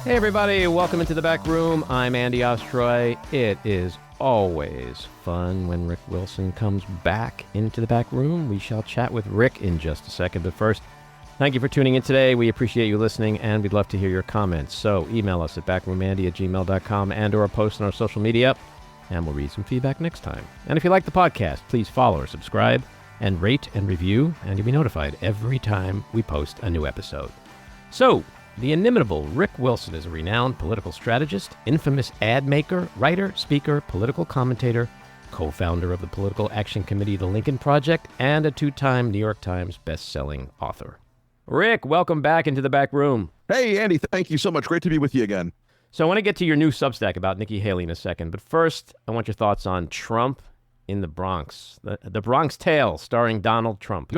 Hey everybody, welcome into the back room. I'm Andy Ostroy. It is always fun when Rick Wilson comes back into the back room. We shall chat with Rick in just a second, but first, thank you for tuning in today. We appreciate you listening, and we'd love to hear your comments. So email us at backroomandy@gmail.com and/or post on our social media, and we'll read some feedback next time. And if you like the podcast, please follow or subscribe and rate and review, and you'll be notified every time we post a new episode. So, the inimitable Rick Wilson is a renowned political strategist, infamous ad maker, writer, speaker, political commentator, co-founder of the Political Action Committee, The Lincoln Project, and a two-time New York Times best-selling author. Rick, welcome back into the back room. Hey, Andy, thank you so much. Great to be with you again. So I want to get to your new Substack about Nikki Haley in a second, but first, I want your thoughts on Trump in the Bronx, the Bronx Tale starring Donald Trump.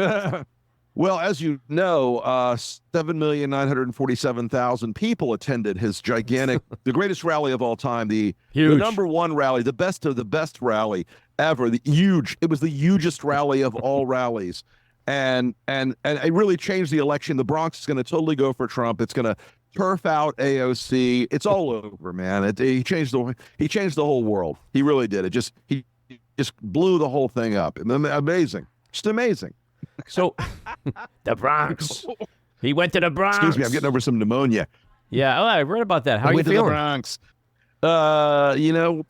Well, as you know, 7,947,000 people attended his gigantic, the greatest rally of all time, the number one rally, the best of the best rally ever. It was the hugest rally of all rallies. And it really changed the election. The Bronx is going to totally go for Trump. It's going to turf out AOC. It's all over, man. He changed the whole world. He really did. He just blew the whole thing up. Amazing. Just amazing. So, the Bronx. He went to the Bronx. Excuse me, I'm getting over some pneumonia. Yeah, I read about that. How are you feeling? The Bronx.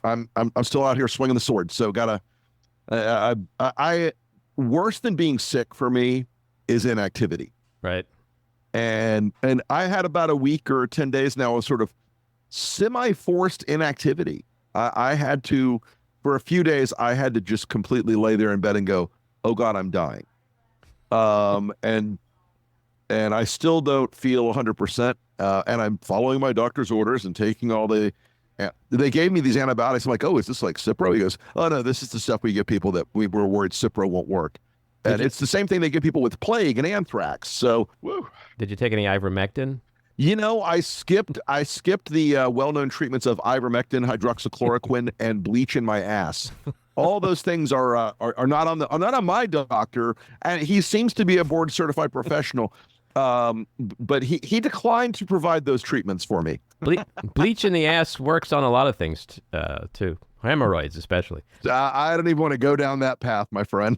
I'm still out here swinging the sword. So worse than being sick for me is inactivity. Right. And I had about a week or 10 days now of sort of semi-forced inactivity. I had to, for a few days, I had to just completely lay there in bed and go, oh God, I'm dying. And I still don't feel 100%. And I'm following my doctor's orders and taking all they gave me these antibiotics. I'm like, oh, is this like Cipro? He goes, oh no, this is the stuff we give people that we were worried Cipro won't work. And it's the same thing they give people with plague and anthrax. So, woo. Did you take any ivermectin? You know, I skipped the well-known treatments of ivermectin, hydroxychloroquine, and bleach in my ass. All those things are not on my doctor, and he seems to be a board-certified professional. But he declined to provide those treatments for me. Bleach in the ass works on a lot of things too, hemorrhoids especially. I don't even want to go down that path, my friend.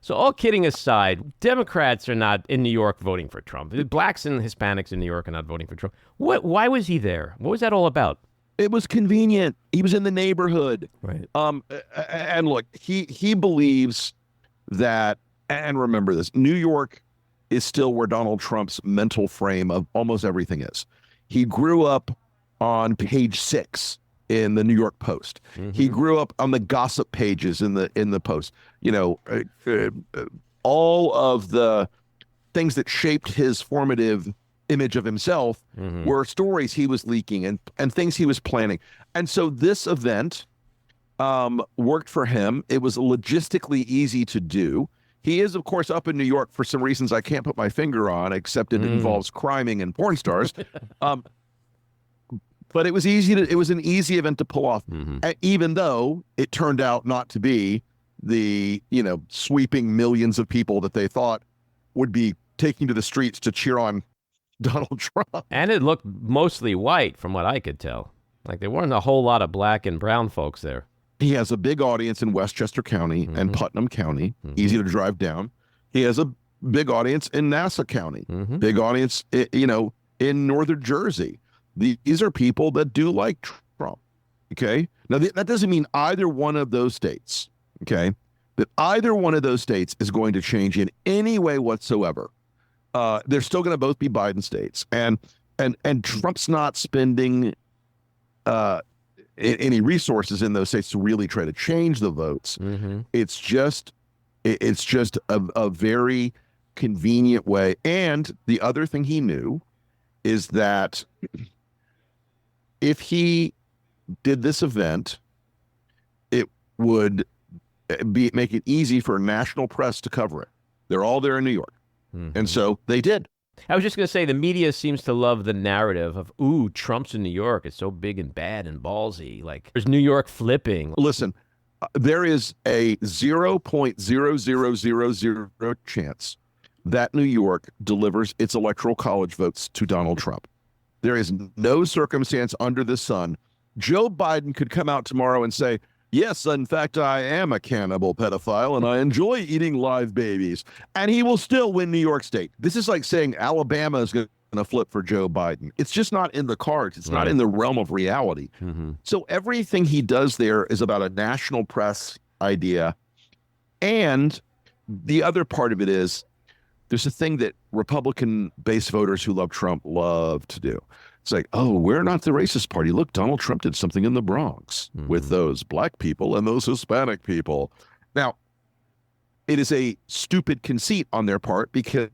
So all kidding aside, Democrats are not in New York voting for Trump. Blacks and Hispanics in New York are not voting for Trump. Why was he there? What was that all about? It was convenient. He was in the neighborhood. Right. And look, he believes that, and remember this, New York is still where Donald Trump's mental frame of almost everything is. He grew up on page 6 in the New York Post. Mm-hmm. He grew up on the gossip pages in the Post. You know, all of the things that shaped his formative image of himself were stories he was leaking and things he was planning. And so this event worked for him. It was logistically easy to do. He is, of course, up in New York for some reasons I can't put my finger on, except it involves criming and porn stars. But it was an easy event to pull off, even though it turned out not to be the, sweeping millions of people that they thought would be taking to the streets to cheer on Donald Trump. And it looked mostly white from what I could tell. Like there weren't a whole lot of black and brown folks there. He has a big audience in Westchester County and Putnam County, easy to drive down. He has a big audience in Nassau County, big audience, in Northern Jersey. These are people that do like Trump, okay? Now, that doesn't mean either one of those states, okay, that either one of those states is going to change in any way whatsoever. They're still going to both be Biden states. And Trump's not spending any resources in those states to really try to change the votes. It's just a very convenient way. And the other thing he knew is that if he did this event, it would make it easy for national press to cover it. They're all there in New York. And so they did. I was just going to say, the media seems to love the narrative of, ooh, Trump's in New York. It's so big and bad and ballsy. Like, there's New York flipping. Listen, there is a 0.0000 chance that New York delivers its electoral college votes to Donald Trump. There is no circumstance under the sun. Joe Biden could come out tomorrow and say, yes, in fact, I am a cannibal pedophile and I enjoy eating live babies. And he will still win New York State. This is like saying Alabama is going to flip for Joe Biden. It's just not in the cards. It's not in the realm of reality. So everything he does there is about a national press idea. And the other part of it is there's a thing that Republican base voters who love Trump love to do. It's like, oh, we're not the racist party. Look, Donald Trump did something in the Bronx with those black people and those Hispanic people. Now, it is a stupid conceit on their part because,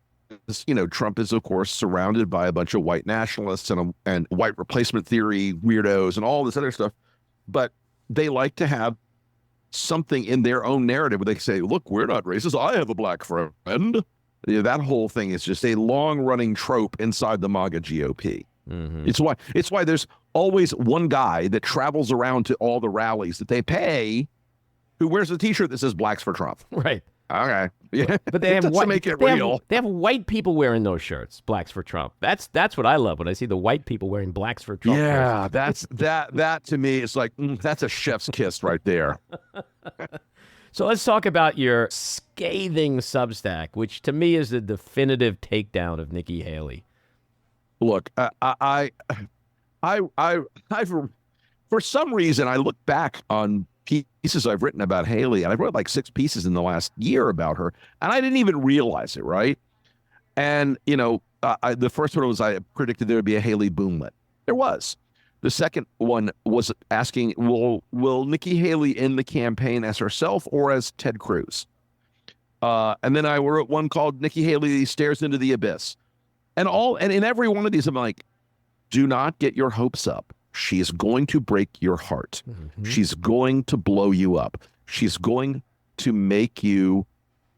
Trump is, of course, surrounded by a bunch of white nationalists and white replacement theory weirdos and all this other stuff. But they like to have something in their own narrative where they say, look, we're not racist. I have a black friend. That whole thing is just a long-running trope inside the MAGA GOP. It's why there's always one guy that travels around to all the rallies that they pay who wears a T-shirt that says "Blacks for Trump." Right. Okay. Yeah. But they have to make it real. They have white people wearing those shirts, "Blacks for Trump." That's what I love when I see the white people wearing "Blacks for Trump." Yeah, that to me is like that's a chef's kiss right there. So let's talk about your scathing Substack, which to me is the definitive takedown of Nikki Haley. Look, I for some reason, I look back on pieces I've written about Haley, and I've wrote like 6 pieces in the last year about her, and I didn't even realize it, right? And, the first one was I predicted there would be a Haley boomlet. There was. The second one was asking, will Nikki Haley end the campaign as herself or as Ted Cruz? And then I wrote one called Nikki Haley Stares into the Abyss. And in every one of these, I'm like, do not get your hopes up. She is going to break your heart. She's going to blow you up. She's going to make you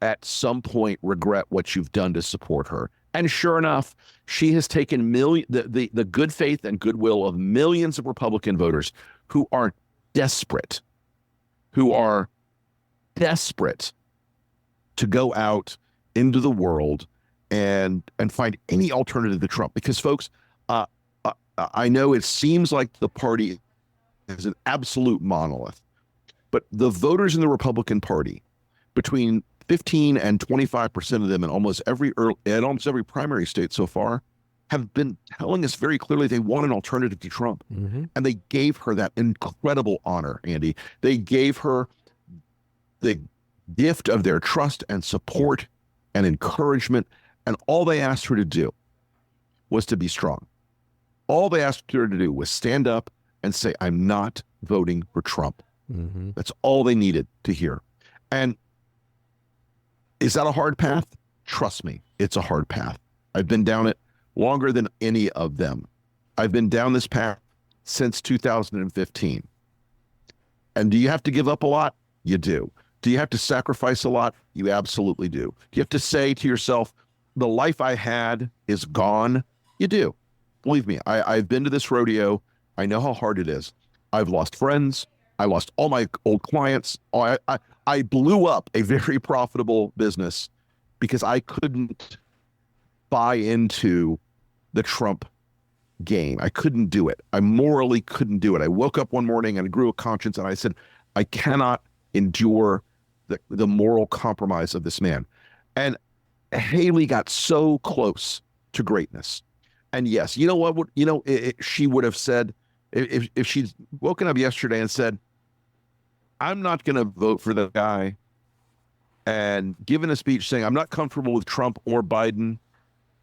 at some point regret what you've done to support her. And sure enough, she has taken the good faith and goodwill of millions of Republican voters who are desperate to go out into the world and find any alternative to Trump. Because, folks, I know it seems like the party is an absolute monolith, but the voters in the Republican Party, between 15 and 25% of them in almost every primary state so far, have been telling us very clearly they want an alternative to Trump. And they gave her that incredible honor, Andy. They gave her the gift of their trust and support and encouragement. And all they asked her to do was to be strong. All they asked her to do was stand up and say, I'm not voting for Trump. That's all they needed to hear. And is that a hard path? Trust me, it's a hard path. I've been down it longer than any of them. I've been down this path since 2015. And do you have to give up a lot? You do. Do you have to sacrifice a lot? You absolutely do. Do you have to say to yourself, the life I had is gone? You do. Believe me, I've been to this rodeo. I know how hard it is. I've lost friends. I lost all my old clients. I blew up a very profitable business because I couldn't buy into the Trump game. I couldn't do it. I morally couldn't do it. I woke up one morning and I grew a conscience and I said, I cannot endure the moral compromise of this man. And Haley got so close to greatness. And yes, you know what? She would have said, if she'd woken up yesterday and said, I'm not going to vote for the guy, and given a speech saying, I'm not comfortable with Trump or Biden,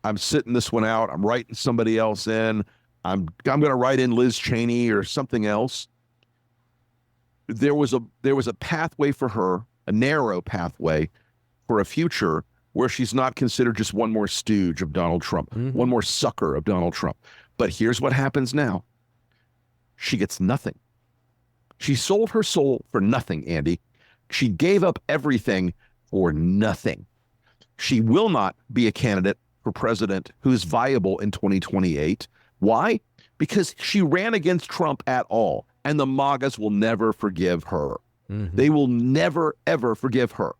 I'm sitting this one out, I'm writing somebody else in, I'm going to write in Liz Cheney or something else. There was a pathway for her, a narrow pathway for a future where she's not considered just one more stooge of Donald Trump, one more sucker of Donald Trump. But here's what happens now. She gets nothing. She sold her soul for nothing, Andy. She gave up everything for nothing. She will not be a candidate for president who's viable in 2028. Why? Because she ran against Trump at all, and the MAGAs will never forgive her. They will never, ever forgive her.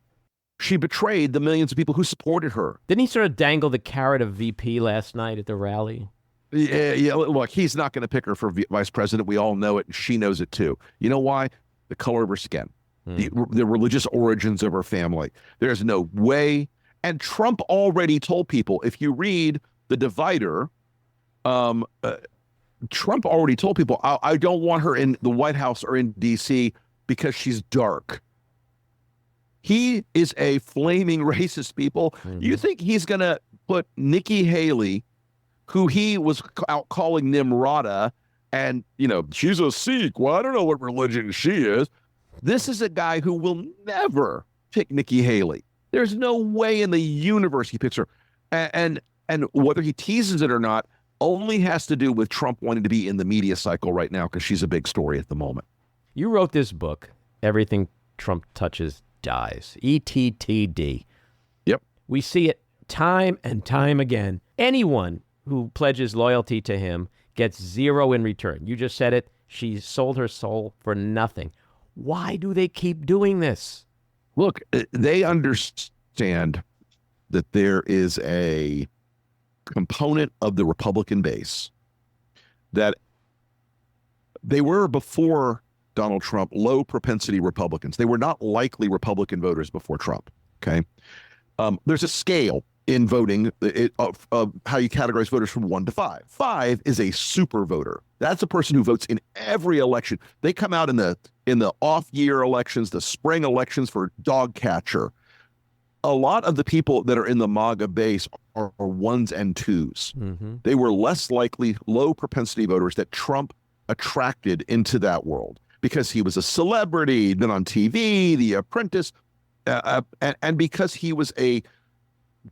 She betrayed the millions of people who supported her. Didn't he sort of dangle the carrot of VP last night at the rally? Yeah. Look, he's not going to pick her for vice president. We all know it, and she knows it too. You know why? The color of her skin, the religious origins of her family. There's no way. And Trump already told people, if you read The Divider, Trump already told people, I don't want her in the White House or in D.C. because she's dark. He is a flaming racist, people. You think he's going to put Nikki Haley, who he was out calling Nimrata, and, she's a Sikh. Well, I don't know what religion she is. This is a guy who will never pick Nikki Haley. There's no way in the universe he picks her. And whether he teases it or not only has to do with Trump wanting to be in the media cycle right now because she's a big story at the moment. You wrote this book, Everything Trump Touches Dies, ETTD. Yep. We see it time and time again. Anyone who pledges loyalty to him gets zero in return. You just said it. She sold her soul for nothing. Why do they keep doing this? Look, they understand that there is a component of the Republican base that they were before Donald Trump, low propensity Republicans. They were not likely Republican voters before Trump. Okay. There's a scale in voting of how you categorize voters from 1 to 5. 5 is a super voter. That's a person who votes in every election. They come out in the off year elections, the spring elections for dog catcher. A lot of the people that are in the MAGA base are 1s and 2s. They were less likely low propensity voters that Trump attracted into that world because he was a celebrity, been on TV, The Apprentice, and because he was a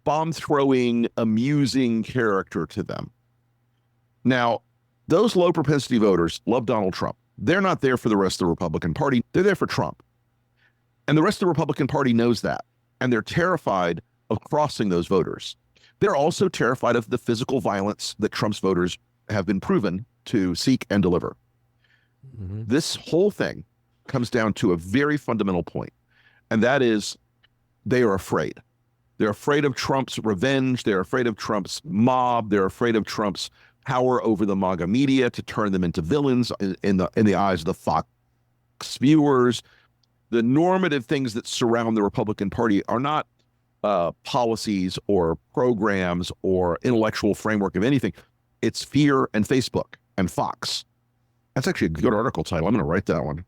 bomb-throwing, amusing character to them. Now, those low propensity voters love Donald Trump. They're not there for the rest of the Republican Party. They're there for Trump. And the rest of the Republican Party knows that. And they're terrified of crossing those voters. They're also terrified of the physical violence that Trump's voters have been proven to seek and deliver. This whole thing comes down to a very fundamental point, and that is they are afraid. They're afraid of Trump's revenge. They're afraid of Trump's mob. They're afraid of Trump's power over the MAGA media to turn them into villains in the eyes of the Fox viewers. The normative things that surround the Republican Party are not policies or programs or intellectual framework of anything. It's fear and Facebook and Fox. That's actually a good article title. I'm going to write that one.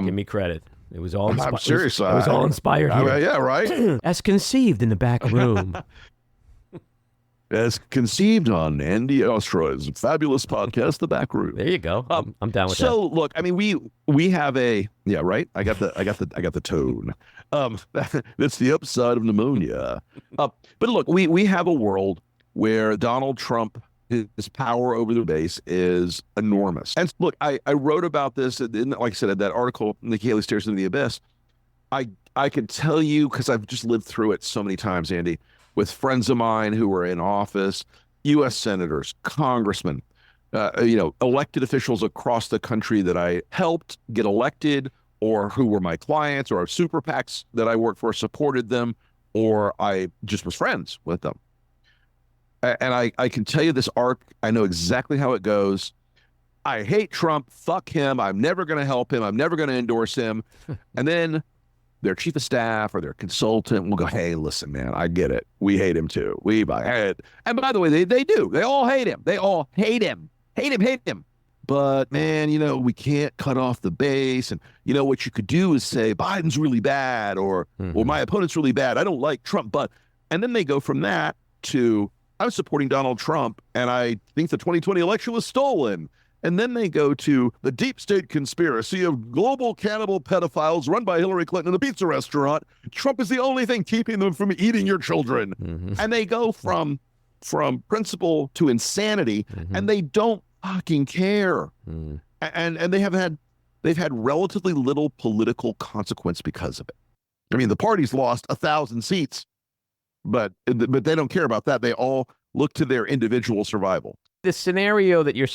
Give me credit. It was all I'm serious. It was all inspired here. Yeah, right? As conceived in the back room. As conceived on Andy Ostroy's fabulous podcast, The Back Room. There you go. I'm down with that. So look, I mean, we have a right. I got the tone. That's the upside of pneumonia. But look, we have a world where Donald Trump, his power over the base is enormous. And look, I wrote about this, like I said, that article, Nikki Haley Stares into the Abyss. I could tell you, because I've just lived through it so many times, Andy, with friends of mine who were in office, U.S. senators, congressmen, elected officials across the country that I helped get elected, or who were my clients, or super PACs that I worked for supported them, or I just was friends with them. And I can tell you this arc. I know exactly how it goes. I hate Trump. Fuck him. I'm never going to help him. I'm never going to endorse him. And then their chief of staff or their consultant will go, hey, listen, man, I get it. We hate him too. We buy it. And by the way, they do. They all hate him. They all hate him. Hate him. But, man, we can't cut off the base. And, what you could do is say Biden's really bad, or my opponent's really bad. I don't like Trump. And then they go from that to, I'm supporting Donald Trump, and I think the 2020 election was stolen. And then they go to the deep state conspiracy of global cannibal pedophiles run by Hillary Clinton in a pizza restaurant. Trump is the only thing keeping them from eating your children. And they go from principle to insanity, and they don't fucking care. And they've had relatively little political consequence because of it. I mean, the party's lost 1,000 seats. But they don't care about that. They all look to their individual survival. The scenario that you're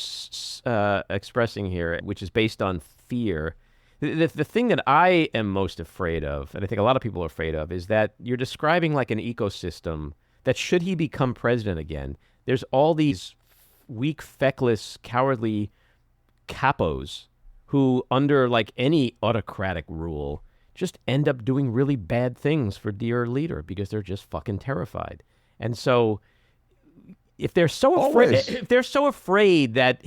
expressing here, which is based on fear, the thing that I am most afraid of, and I think a lot of people are afraid of, is that you're describing like an ecosystem that, should he become president again, there's all these weak, feckless, cowardly capos who, under like any autocratic rule, just end up doing really bad things for dear leader because they're just fucking terrified. And so if they're so afraid that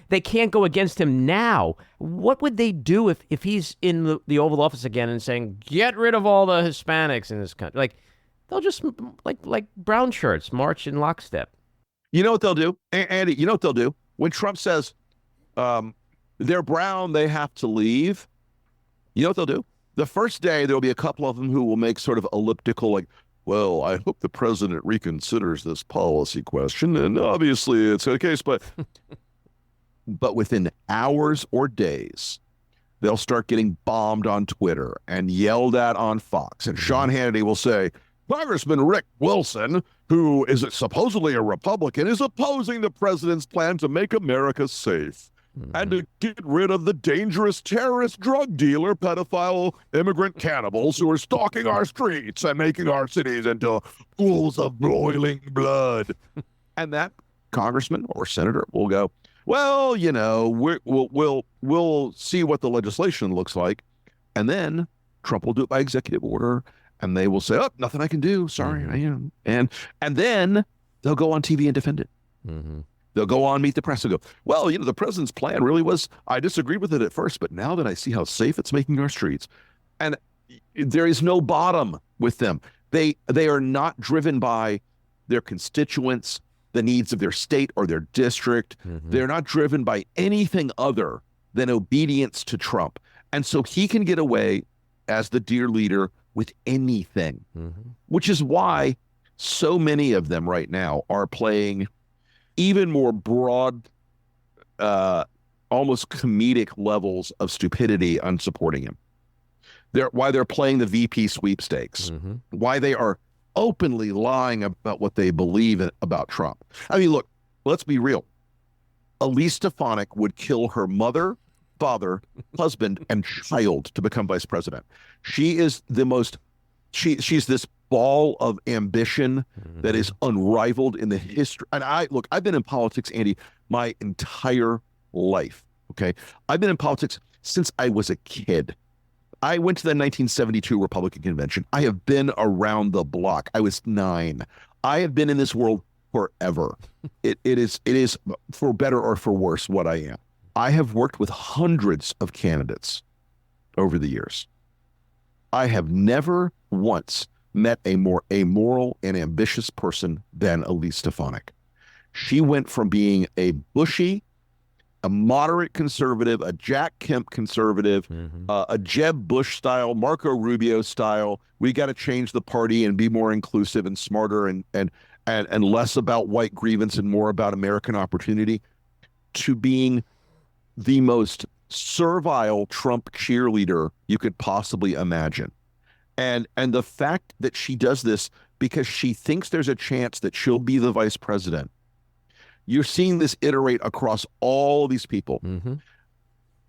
they can't go against him now, what would they do if he's in the Oval Office again and saying, get rid of all the Hispanics in this country? Like, they'll just, like brown shirts, march in lockstep. You know what they'll do, Andy? You know what they'll do? When Trump says they're brown, they have to leave, you know what they'll do? The first day, there'll be a couple of them who will make sort of elliptical, like, well, I hope the president reconsiders this policy question. And obviously it's a case, but within hours or days, they'll start getting bombed on Twitter and yelled at on Fox. And Sean Hannity will say, Congressman Rick Wilson, who is supposedly a Republican, is opposing the president's plan to make America safe and to get rid of the dangerous terrorist, drug dealer, pedophile, immigrant cannibals who are stalking our streets and making our cities into pools of boiling blood. And that congressman or senator will go, well, you know, we'll see what the legislation looks like. And then Trump will do it by executive order. And they will say, oh, nothing I can do. Sorry, I am. And then they'll go on TV and defend it. They'll go on Meet the Press and go, well, you know, the president's plan really was, I disagreed with it at first, but now that I see how safe it's making our streets. And there is no bottom with them. They are not driven by their constituents, the needs of their state or their district. They're not driven by anything other than obedience to Trump. And so he can get away as the dear leader with anything, which is why so many of them right now are playing even more broad, almost comedic levels of stupidity on supporting him. Why they're playing the VP sweepstakes, why they are openly lying about what they believe about Trump. I mean, look, let's be real. Elise Stefanik would kill her mother, father, husband, and child to become vice president. She is the most, she's this ball of ambition that is unrivaled in the history. And I've been in politics, Andy, my entire life. Okay. I've been in politics since I was a kid. I went to the 1972 Republican convention. I have been around the block. I was 9. I have been in this world forever. It is for better or for worse what I am. I have worked with hundreds of candidates over the years. I have never once met a more amoral and ambitious person than Elise Stefanik. She went from being a Bushy, a moderate conservative, a Jack Kemp conservative, a Jeb Bush style, Marco Rubio style. We got to change the party and be more inclusive and smarter and less about white grievance and more about American opportunity, to being the most servile Trump cheerleader you could possibly imagine. And the fact that she does this because she thinks there's a chance that she'll be the vice president. You're seeing this iterate across all these people.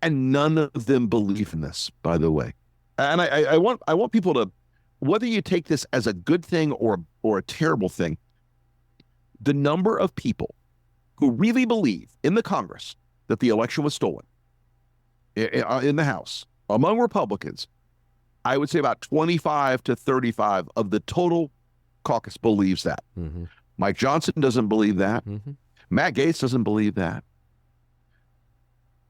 And none of them believe in this, by the way. And I want people to, whether you take this as a good thing or a terrible thing, the number of people who really believe in the Congress that the election was stolen in the House among Republicans, I would say about 25 to 35 of the total caucus believes that. Mike Johnson doesn't believe that. Matt Gaetz doesn't believe that.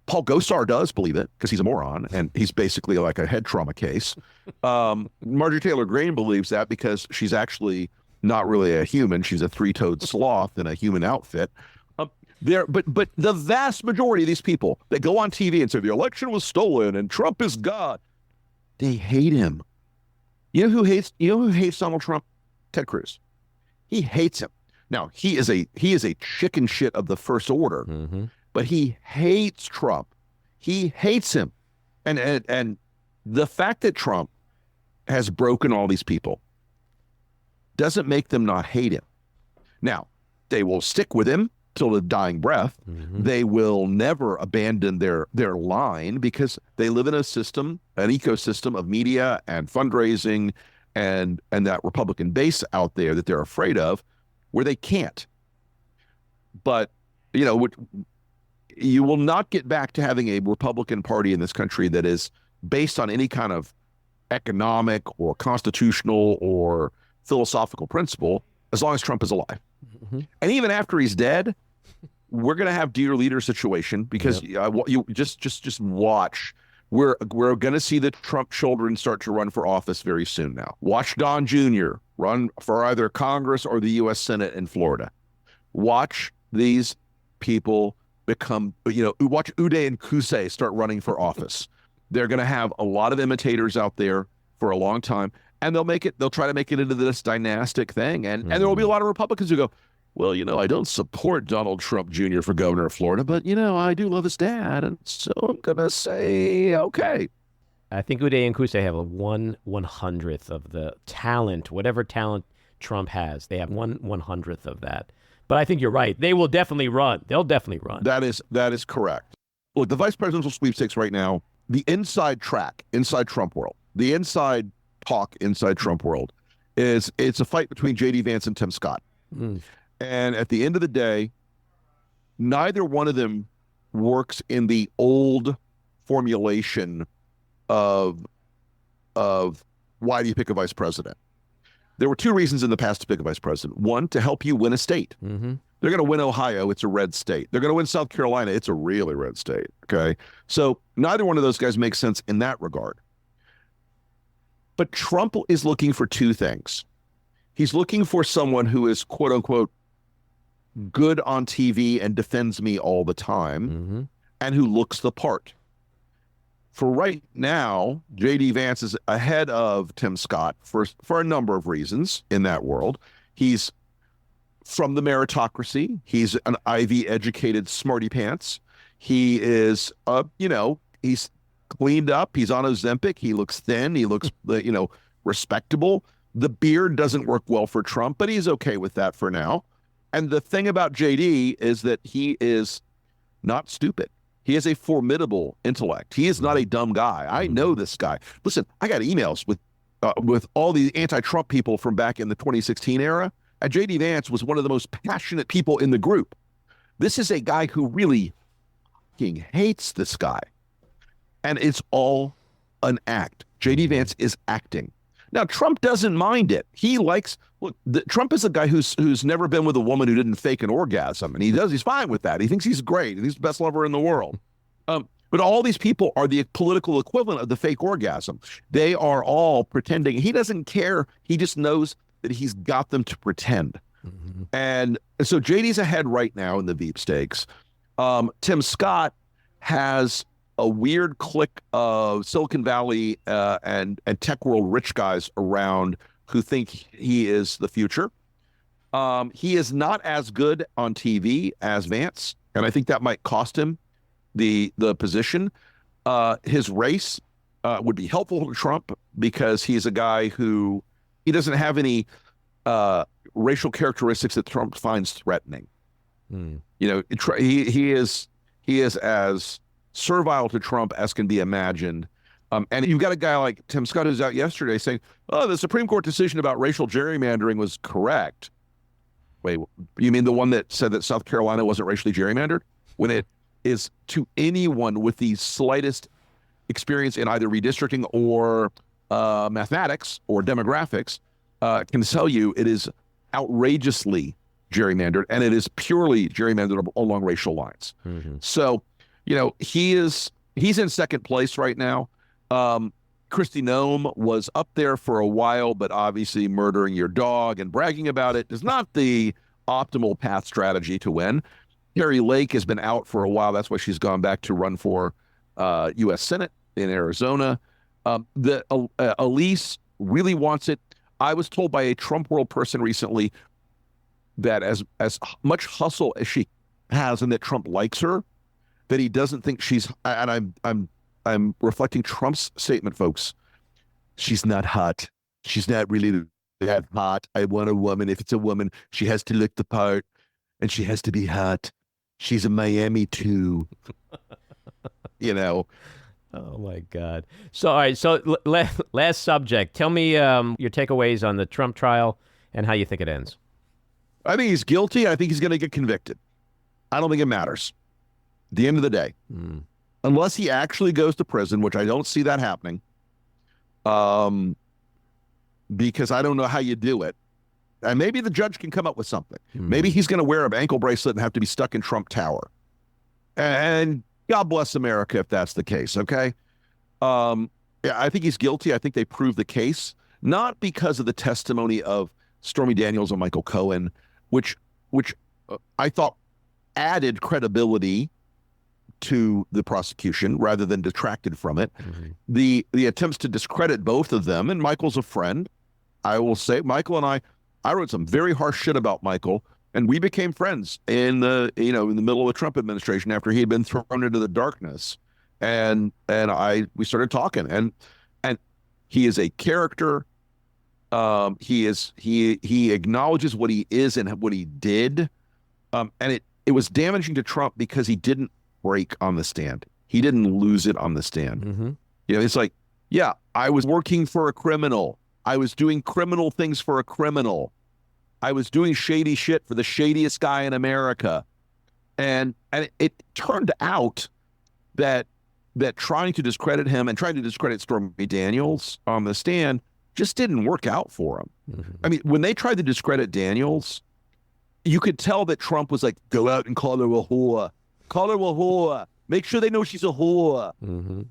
Paul Gosar does believe it because he's a moron and he's basically like a head trauma case. Marjorie Taylor Greene believes that because she's actually not really a human. She's a three-toed sloth in a human outfit. But the vast majority of these people that go on TV and say the election was stolen and Trump is God, they hate him. You know who hates Donald Trump? Ted Cruz. He hates him. Now, he is a chicken shit of the first order, but he hates Trump. He hates him. And the fact that Trump has broken all these people doesn't make them not hate him. Now, they will stick with him till the dying breath. They will never abandon their line because they live in a system, an ecosystem of media and fundraising and that Republican base out there that they're afraid of, where they can't. But, you know, you will not get back to having a Republican Party in this country that is based on any kind of economic or constitutional or philosophical principle as long as Trump is alive. Mm-hmm. And even after he's dead, we're going to have dear leader situation because you just watch. We're going to see the Trump children start to run for office very soon now. Watch Don Jr. run for either Congress or the U.S. Senate in Florida. Watch these people become, watch Uday and Qusay start running for office. They're going to have a lot of imitators out there for a long time, and they'll try to make it into this dynastic thing. And there will be a lot of Republicans who go, well, I don't support Donald Trump Jr. for governor of Florida, but, I do love his dad. And so I'm going to say, okay. I think Uday and Qusay have a 1/100th of the talent, whatever talent Trump has. They have 1/100th of that. But I think you're right. They will definitely run. They'll definitely run. That is correct. Look, the vice presidential sweepstakes right now, the inside track, inside Trump world, the inside talk inside Trump world it's a fight between J.D. Vance and Tim Scott. Mm. And at the end of the day, neither one of them works in the old formulation of why do you pick a vice president? There were two reasons in the past to pick a vice president. One, to help you win a state. Mm-hmm. They're going to win Ohio. It's a red state. They're going to win South Carolina. It's a really red state. Okay. So neither one of those guys makes sense in that regard. But Trump is looking for two things. He's looking for someone who is, quote unquote, good on TV and defends me all the time, mm-hmm. and who looks the part. For right now, J.D. Vance is ahead of Tim Scott for a number of reasons in that world. He's from the meritocracy. He's an Ivy-educated smarty pants. He is, he's cleaned up. He's on Ozempic. He looks thin. He looks, respectable. The beard doesn't work well for Trump, but he's okay with that for now. And the thing about JD is that he is not stupid. He has a formidable intellect. He is not a dumb guy. I know this guy. Listen, I got emails with all the anti-Trump people from back in the 2016 era, and J.D. Vance was one of the most passionate people in the group. This is a guy who really fucking hates this guy. And it's all an act. J.D. Vance is acting. Now, Trump doesn't mind it. He likes, Trump is a guy who's never been with a woman who didn't fake an orgasm. And he's fine with that. He thinks he's great. He's the best lover in the world. But all these people are the political equivalent of the fake orgasm. They are all pretending. He doesn't care. He just knows that he's got them to pretend. Mm-hmm. And so JD's ahead right now in the veepstakes. Tim Scott has a weird clique of Silicon Valley and tech world rich guys around who think he is the future. He is not as good on TV as Vance, and I think that might cost him the position. His race would be helpful to Trump because he's a guy who he doesn't have any racial characteristics that Trump finds threatening. He is as servile to Trump as can be imagined. And you've got a guy like Tim Scott who's out yesterday saying, oh, the Supreme Court decision about racial gerrymandering was correct. Wait, you mean the one that said that South Carolina wasn't racially gerrymandered? When it is, to anyone with the slightest experience in either redistricting or mathematics or demographics can tell you it is outrageously gerrymandered, and it is purely gerrymandered along racial lines. Mm-hmm. So, he's in second place right now. Kristi Noem was up there for a while, but obviously murdering your dog and bragging about it is not the optimal path strategy to win. Carrie Lake has been out for a while. That's why she's gone back to run for U.S. Senate in Arizona. Elise really wants it. I was told by a Trump world person recently that as much hustle as she has and that Trump likes her, that he doesn't think she's, and I'm reflecting Trump's statement, folks. She's not hot. She's not really that hot. I want a woman. If it's a woman, she has to look the part and she has to be hot. She's a Miami too. Oh my God. So, all right. So last subject, tell me your takeaways on the Trump trial and how you think it ends. I think he's guilty. I think he's going to get convicted. I don't think it matters. At the end of the day, unless he actually goes to prison, which I don't see that happening, because I don't know how you do it. And maybe the judge can come up with something. Maybe he's going to wear an ankle bracelet and have to be stuck in Trump Tower. And God bless America if that's the case, okay? Yeah, I think he's guilty. I think they proved the case, not because of the testimony of Stormy Daniels and Michael Cohen, which I thought added credibility to the prosecution rather than detracted from it. The attempts to discredit both of them, and Michael's a friend. I will say, Michael and I wrote some very harsh shit about Michael, and we became friends in the middle of the Trump administration after he had been thrown into the darkness. And we started talking, and he is a character. He acknowledges what he is and what he did. And it was damaging to Trump because he didn't break on the stand. He didn't lose it on the stand. It's like, yeah, I was working for a criminal. I was doing criminal things for a criminal. I was doing shady shit for the shadiest guy in America. And it turned out that trying to discredit him and trying to discredit Stormy Daniels on the stand just didn't work out for him. I mean, when they tried to discredit Daniels, you could tell that Trump was like, go out and call her a whore. Call her a whore. Make sure they know she's a whore.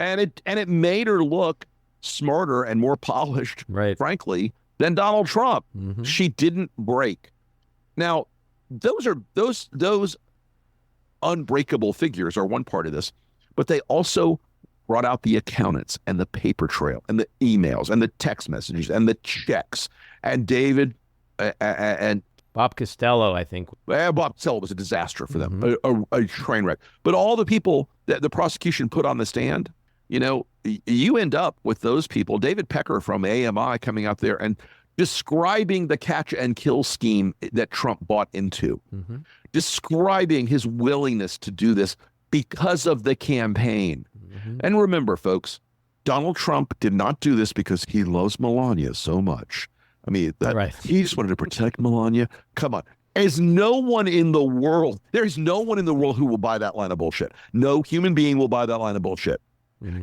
And it made her look smarter and more polished, frankly, than Donald Trump. She didn't break. Now, those unbreakable figures are one part of this, but they also brought out the accountants and the paper trail and the emails and the text messages and the checks. And David and Bob Costello, I think. Bob Costello was a disaster for them, a train wreck. But all the people that the prosecution put on the stand, you end up with those people. David Pecker from AMI coming out there and describing the catch and kill scheme that Trump bought into, describing his willingness to do this because of the campaign. And remember, folks, Donald Trump did not do this because he loves Melania so much. I mean, he just wanted to protect Melania. Come on. There's no one in the world who will buy that line of bullshit. No human being will buy that line of bullshit.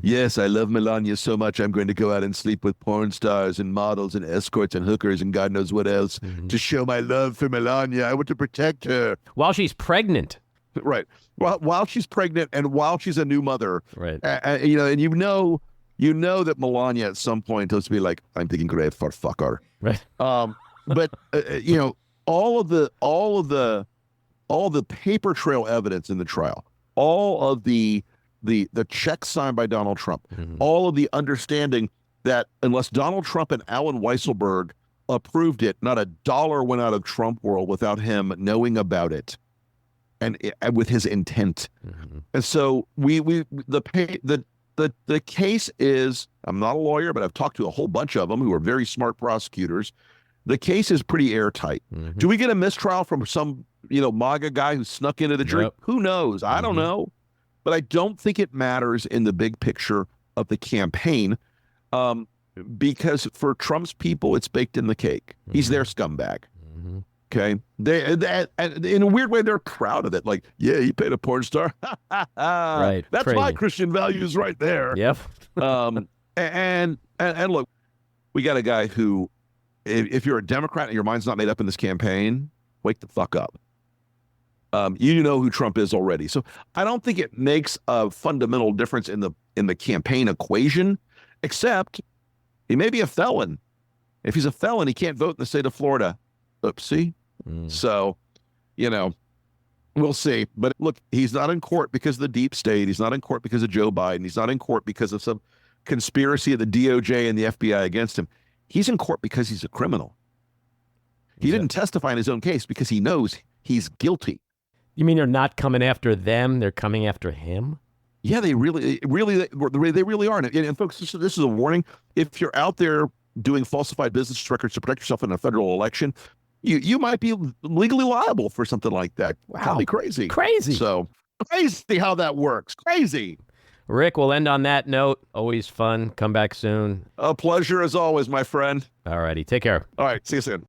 Yes, I love Melania so much, I'm going to go out and sleep with porn stars and models and escorts and hookers and God knows what else to show my love for Melania. I want to protect her. While she's pregnant. Right. While she's pregnant and while she's a new mother. Right. And you know that Melania at some point will be like, I'm thinking great for fucker. Right. But all of the paper trail evidence in the trial, all of the check signed by Donald Trump, all of the understanding that unless Donald Trump and Alan Weisselberg approved it, not a dollar went out of Trump world without him knowing about it and with his intent. And so the case is, I'm not a lawyer, but I've talked to a whole bunch of them who are very smart prosecutors. The case is pretty airtight. Do we get a mistrial from some, MAGA guy who snuck into the jury? Who knows? I don't know. But I don't think it matters in the big picture of the campaign, because for Trump's people, it's baked in the cake. He's their scumbag. Okay, they in a weird way, they're proud of it. Like, yeah, he paid a porn star. Right, that's crazy. my Christian values right there. Yep. And look, we got a guy who, if you're a Democrat and your mind's not made up in this campaign, wake the fuck up. You know who Trump is already. So I don't think it makes a fundamental difference in the campaign equation, except he may be a felon. If he's a felon, he can't vote in the state of Florida. Oopsie. So, we'll see. But look, he's not in court because of the deep state. He's not in court because of Joe Biden. He's not in court because of some conspiracy of the DOJ and the FBI against him. He's in court because he's a criminal. He didn't testify in his own case because he knows he's guilty. You mean they're not coming after them? They're coming after him? Yeah, they really are. And folks, this is a warning. If you're out there doing falsified business records to protect yourself in a federal election, you might be legally liable for something like that. Wow. That'd be crazy. Crazy. So crazy how that works. Crazy. Rick, we'll end on that note. Always fun. Come back soon. A pleasure as always, my friend. All righty. Take care. All right. See you soon.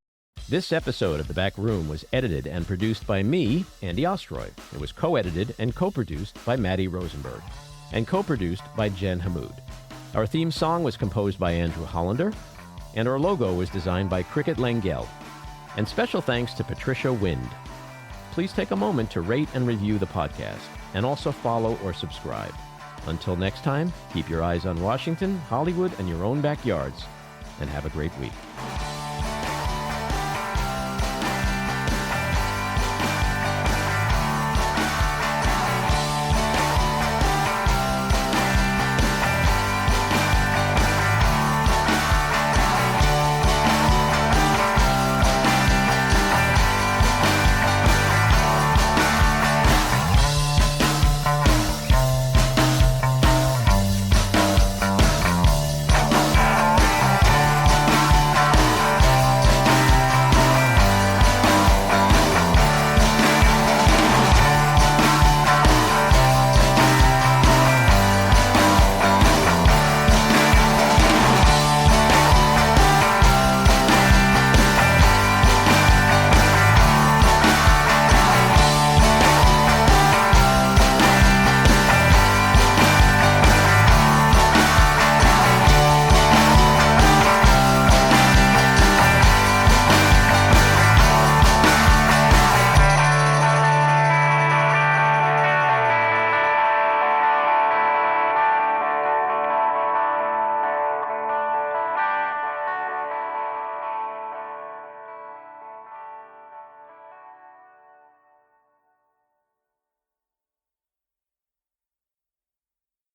This episode of The Back Room was edited and produced by me, Andy Ostroy. It was co-edited and co-produced by Matty Rosenberg, and co-produced by Jen Hammoud. Our theme song was composed by Andrew Hollander, and our logo was designed by Cricket Lengyel. And special thanks to Patricia Wind. Please take a moment to rate and review the podcast, and also follow or subscribe. Until next time, keep your eyes on Washington, Hollywood, and your own backyards, and have a great week.